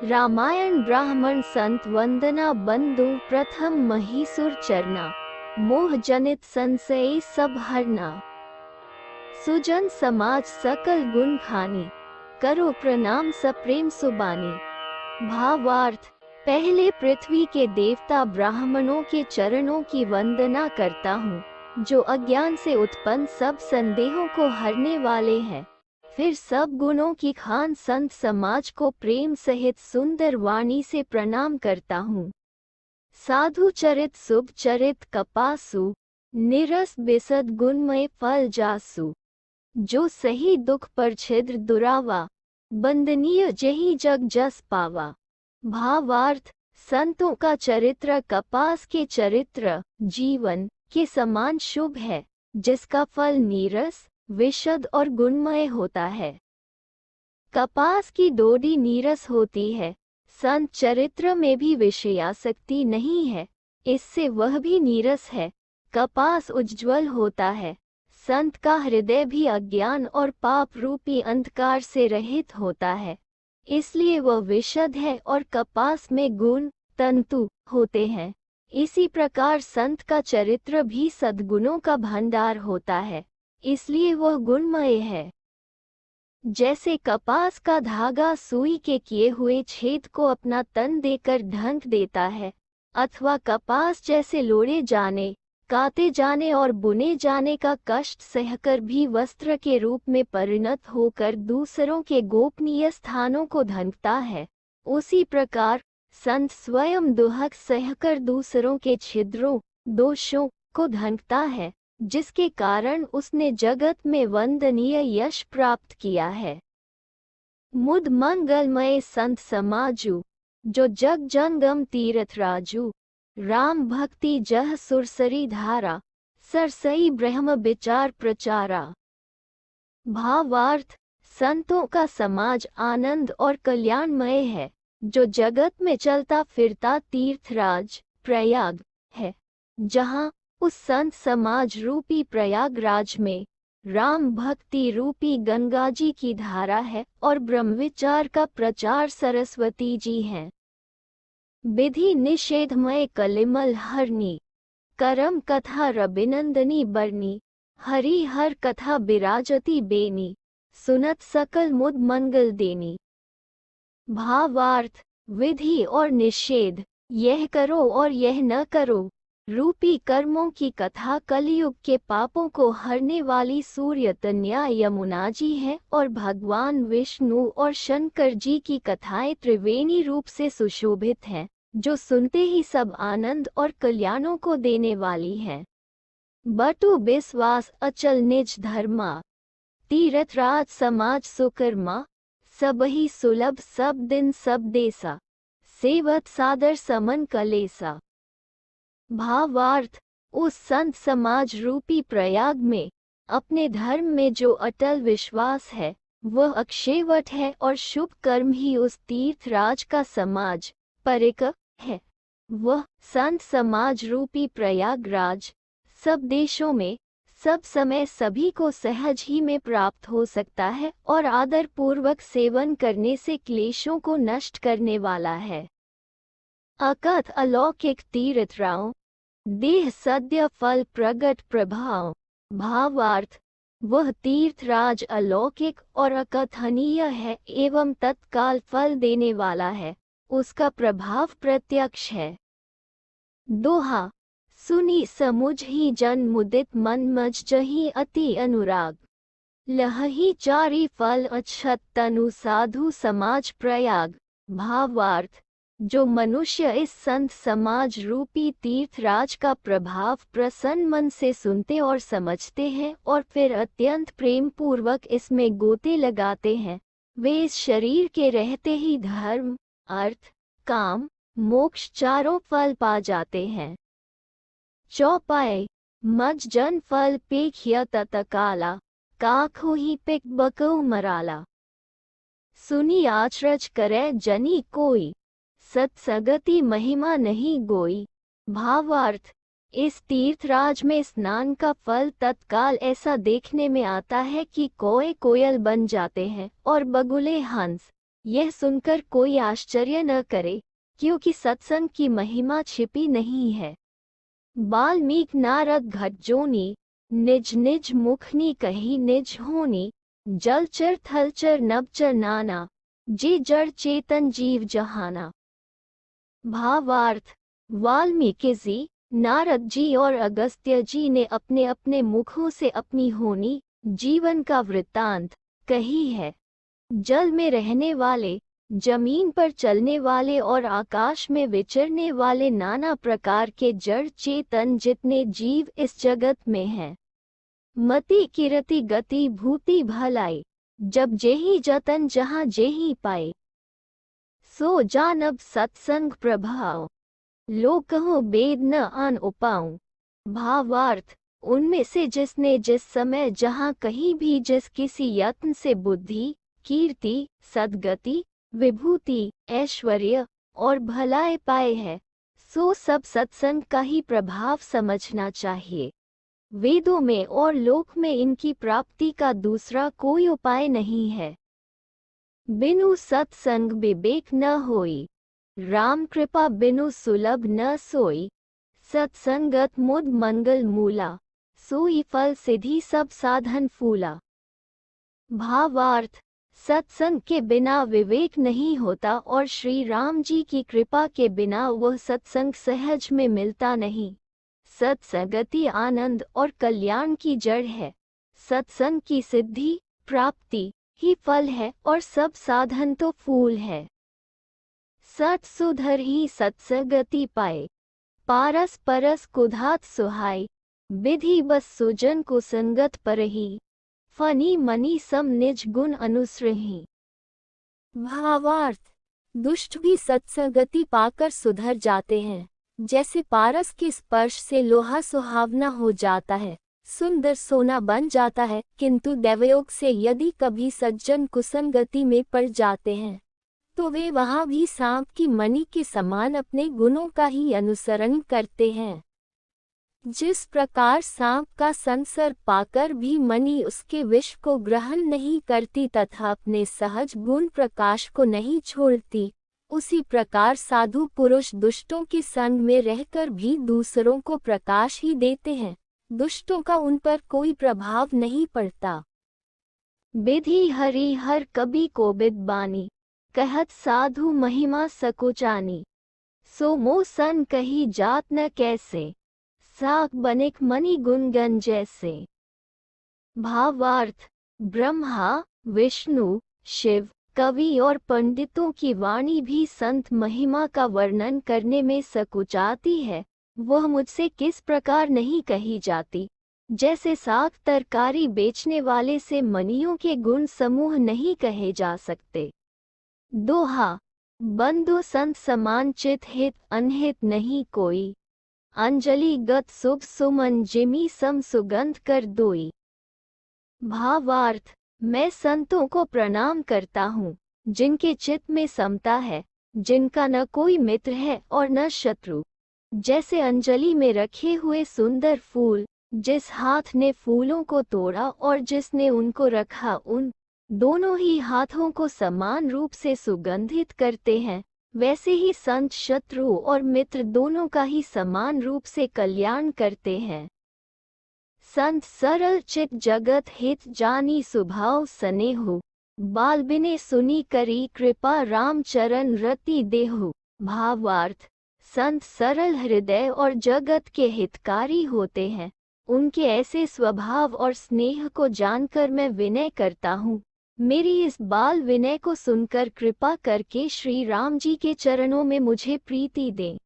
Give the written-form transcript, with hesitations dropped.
रामायण ब्राह्मण संत वंदना बंधु प्रथम महीसुर चरना, मोह जनित संशय सब हरना। सुजन समाज सकल गुण खानी, करो प्रणाम सप्रेम सुबानी। भावार्थ, पहले पृथ्वी के देवता ब्राह्मणों के चरणों की वंदना करता हूँ, जो अज्ञान से उत्पन्न सब संदेहों को हरने वाले हैं। फिर सब गुणों की खान संत समाज को प्रेम सहित सुंदर वाणी से प्रणाम करता हूँ। साधु चरित शुभ चरित कपासु, निरस बिसद गुणमय फल जासु। जो सही दुख पर छिद्र दुरावा, बंदनीय जही जग जस पावा। भावार्थ, संतों का चरित्र कपास के चरित्र जीवन के समान शुभ है, जिसका फल नीरस विशद और गुणमय होता है। कपास की डोरी नीरस होती है, संत चरित्र में भी विषयासक्ति नहीं है, इससे वह भी नीरस है। कपास उज्ज्वल होता है, संत का हृदय भी अज्ञान और पाप रूपी अंधकार से रहित होता है, इसलिए वह विशद है और कपास में गुण तंतु होते हैं। इसी प्रकार संत का चरित्र भी सद्गुणों का भंडार होता है, इसलिए वह गुणमय है। जैसे कपास का धागा सुई के किए हुए छेद को अपना तन देकर ढंक देता है, अथवा कपास जैसे लोड़े जाने, काते जाने और बुने जाने का कष्ट सहकर भी वस्त्र के रूप में परिणत होकर दूसरों के गोपनीय स्थानों को ढंकता है, उसी प्रकार संत स्वयं दुहक सहकर दूसरों के छिद्रों दोषों को ढंकता है, जिसके कारण उसने जगत में वंदनीय यश प्राप्त किया है। मुद मंगलमय संत समाजु, जो जग जंगम तीर्थ राजू। राम भक्ति जह सुरसरी धारा, सरसई ब्रह्म विचार प्रचारा। भावार्थ, संतों का समाज आनंद और कल्याणमय है, जो जगत में चलता फिरता तीर्थराज प्रयाग है। जहाँ उस संत समाज रूपी प्रयागराज में राम भक्ति रूपी गंगा जी की धारा है और ब्रह्मविचार का प्रचार सरस्वती जी हैं। विधि निषेधमय कलिमल हरनी, करम कथा रबिनंदनी बरनी। हरि हर कथा बिराजती बेनी, सुनत सकल मुद मंगल देनी। भावार्थ, विधि और निषेध, यह करो और यह न करो रूपी कर्मों की कथा कलयुग के पापों को हरने वाली सूर्य कन्या यमुना जी है, और भगवान विष्णु और शंकर जी की कथाएं त्रिवेणी रूप से सुशोभित हैं, जो सुनते ही सब आनंद और कल्याणों को देने वाली हैं। बटु विश्वास अचल निज धर्मा, तीर्थराज समाज सुकर्मा। सबही सुलभ सब दिन सब देसा, सेवत सादर समन कलेसा। भावार्थ, उस संत समाज रूपी प्रयाग में अपने धर्म में जो अटल विश्वास है, वह अक्षयवट है, और शुभ कर्म ही उस तीर्थराज का समाज परिक है। वह संत समाज रूपी प्रयागराज सब देशों में सब समय सभी को सहज ही में प्राप्त हो सकता है, और आदर पूर्वक सेवन करने से क्लेशों को नष्ट करने वाला है। अकथ अलौकिक तीर्थराव, देह सद्य फल प्रगट प्रभाव। भावार्थ, वह तीर्थराज अलौकिक और अकथनीय है एवं तत्काल फल देने वाला है, उसका प्रभाव प्रत्यक्ष है। दोहा, सुनी समुझ ही जन मुदित मन मज जही अति अनुराग। लहही चारी फल अक्षत तनु साधु समाज प्रयाग। भावार्थ, जो मनुष्य इस संत समाज रूपी तीर्थराज का प्रभाव प्रसन्न मन से सुनते और समझते हैं और फिर अत्यंत प्रेम पूर्वक इसमें गोते लगाते हैं, वे इस शरीर के रहते ही धर्म अर्थ काम मोक्ष चारों फल पा जाते हैं। चौपाई, मज जन फल पेख्य ततकाला, काखो ही पिक बको मराला। सुनी आचरज करे जनी कोई, सत्सगति महिमा नहीं गोई। भावार्थ, इस तीर्थराज में स्नान का फल तत्काल ऐसा देखने में आता है कि कोए कोयल बन जाते हैं और बगुले हंस, यह सुनकर कोई आश्चर्य न करे, क्योंकि सत्संग की महिमा छिपी नहीं है। वाल्मीकि नारद घट जोनी, निज निज मुखनी कही निज होनी, जलचर थलचर नभचर नाना, जे जड़ चेतन जीव जहाना। भावार्थ, वाल्मीकि जी, नारद जी और अगस्त्य जी ने अपने अपने मुखों से अपनी होनी, जीवन का वृत्तांत कही है। जल में रहने वाले, जमीन पर चलने वाले और आकाश में विचरने वाले नाना प्रकार के जड़ चेतन जितने जीव इस जगत में हैं। मति किरति गति भूति भलाई, जब जेहि जतन जहाँ जेहि पाए, सो जानब सत्संग प्रभाव, लोग कहो वेद न आन उपाऊं। भावार्थ, उनमें से जिसने जिस समय जहाँ कहीं भी जिस किसी यत्न से बुद्धि, कीर्ति, सद्गति, विभूति, ऐश्वर्य और भलाई पाए है, सो सब सत्संग का ही प्रभाव समझना चाहिए। वेदों में और लोक में इनकी प्राप्ति का दूसरा कोई उपाय नहीं है। बिनु सत्संग विवेक न होई, राम कृपा बिनु सुलभ न सोई, सत्संगत मुद मंगल मूला, सोई फल सिद्धि सब साधन फूला। भावार्थ, सत्संग के बिना विवेक नहीं होता और श्री राम जी की कृपा के बिना वह सत्संग सहज में मिलता नहीं। सत्संगति आनंद और कल्याण की जड़ है। सत्संग की सिद्धि, प्राप्ति ही फल है और सब साधन तो फूल है। सत सुधर ही सत्संगति पाए, पारस परस कुधात सुहाय, विधि बस सुजन को संगत परही, फनी मनी सम निज गुण अनुसरही। भावार्थ, दुष्ट भी सत्संगति पाकर सुधर जाते हैं। जैसे पारस के स्पर्श से लोहा सुहावना हो जाता है, सुंदर सोना बन जाता है, किंतु दैवयोग से यदि कभी सज्जन कुसंगति में पड़ जाते हैं तो वे वहां भी सांप की मणि के समान अपने गुणों का ही अनुसरण करते हैं। जिस प्रकार सांप का संसर्ग पाकर भी मणि उसके विष को ग्रहण नहीं करती तथा अपने सहज गुण प्रकाश को नहीं छोड़ती, उसी प्रकार साधु पुरुष दुष्टों के संग में रहकर भी दूसरों को प्रकाश ही देते हैं। दुष्टों का उन पर कोई प्रभाव नहीं पड़ता। विधि हरि हर कभी कोबिद बानी, कहत साधु महिमा सकुचानी, सो मो सन कही जात न कैसे, साख बनिक मणि गुणगन जैसे। भावार्थ, ब्रह्मा, विष्णु, शिव, कवि और पंडितों की वाणी भी संत महिमा का वर्णन करने में सकुचाती है, वह मुझसे किस प्रकार नहीं कही जाती। जैसे साग तरकारी बेचने वाले से मणियों के गुण समूह नहीं कहे जा सकते। दोहा, बंधु संत समान चित हित अनहित नहीं कोई, अंजलि गत शुभ सुमन जिमी सम सुगंध कर दोई। भावार्थ, मैं संतों को प्रणाम करता हूँ, जिनके चित्त में समता है, जिनका न कोई मित्र है और न शत्रु। जैसे अंजलि में रखे हुए सुंदर फूल, जिस हाथ ने फूलों को तोड़ा और जिसने उनको रखा, उन दोनों ही हाथों को समान रूप से सुगंधित करते हैं, वैसे ही संत शत्रु और मित्र दोनों का ही समान रूप से कल्याण करते हैं। संत सरल चित जगत हित जानी स्वभाव स्नेहु, बाल बिने सुनी करी कृपा राम चरण रति देहु। भावार्थ, संत सरल हृदय और जगत के हितकारी होते हैं। उनके ऐसे स्वभाव और स्नेह को जानकर मैं विनय करता हूँ। मेरी इस बाल विनय को सुनकर कृपा करके श्री राम जी के चरणों में मुझे प्रीति दें।